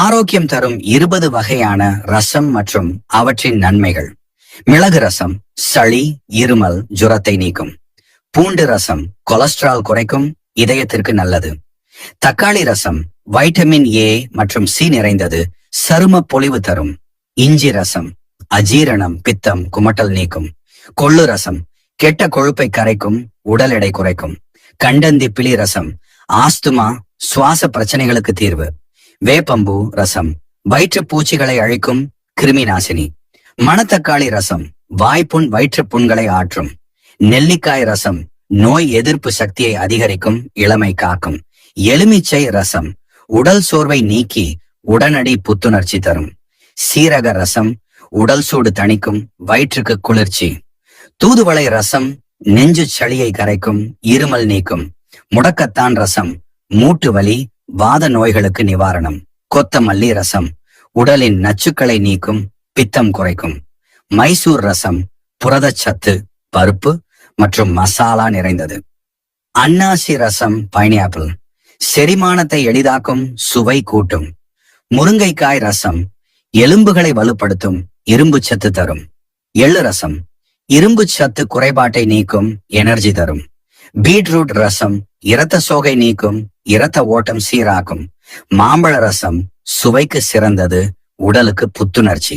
ஆரோக்கியம் தரும் 20 வகையான ரசம் மற்றும் அவற்றின் நன்மைகள். மிளகு ரசம் சளி, இருமல், ஜுரத்தை நீக்கும். பூண்டு ரசம் கொலஸ்ட்ரால் குறைக்கும், இதயத்திற்கு நல்லது. தக்காளி ரசம் வைட்டமின் ஏ மற்றும் சி நிறைந்தது, சரும பொலிவு தரும். இஞ்சி ரசம் அஜீரணம், பித்தம், குமட்டல் நீக்கும். கொள்ளு ரசம் கெட்ட கொழுப்பை கரைக்கும், உடல் எடை குறைக்கும். கண்டந்திப்பிலி ரசம் ஆஸ்துமா, சுவாச பிரச்சனைகளுக்கு தீர்வு. வேப்பம்பூ ரசம் வயிற்று பூச்சிகளை அழிக்கும், கிருமி நாசினி. மணத்தக்காளி ரசம் வாய்ப்புண், வயிற்று புண்களை ஆற்றும். நெல்லிக்காய் ரசம் நோய் எதிர்ப்பு சக்தியை அதிகரிக்கும், இளமை காக்கும். எலுமிச்சை ரசம் உடல் சோர்வை நீக்கி உடனடி புத்துணர்ச்சி தரும். சீரக ரசம் உடல் சூடு தணிக்கும், வயிற்றுக்கு குளிர்ச்சி. தூதுவளை ரசம் நெஞ்சு சளியை கரைக்கும், இருமல் நீக்கும். முடக்கத்தான் ரசம் மூட்டு வலி, வாத நோய்களுக்கு நிவாரணம். கொத்தமல்லி ரசம் உடலின் நச்சுக்களை நீக்கும், பித்தம் குறைக்கும். மைசூர் ரசம் புரதச்சத்து, பருப்பு மற்றும் மசாலா நிறைந்தது. அன்னாசி ரசம் பைனாப்பிள் செரிமானத்தை எளிதாக்கும், சுவை கூட்டும். முருங்கைக்காய் ரசம் எலும்புகளை வலுப்படுத்தும், இரும்பு சத்து தரும். எள்ளு ரசம் இரும்பு சத்து குறைபாட்டை நீக்கும், எனர்ஜி தரும். பீட்ரூட் ரசம் இரத்த சோகை நீக்கும், இரத்த ஓட்டம் சீராக்கும். மாம்பழ ரசம் சுவைக்கு சிறந்தது, உடலுக்கு புத்துணர்ச்சி.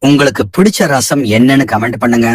உங்களுக்கு பிடிச்ச ரசம் என்னன்னு கமெண்ட் பண்ணுங்க.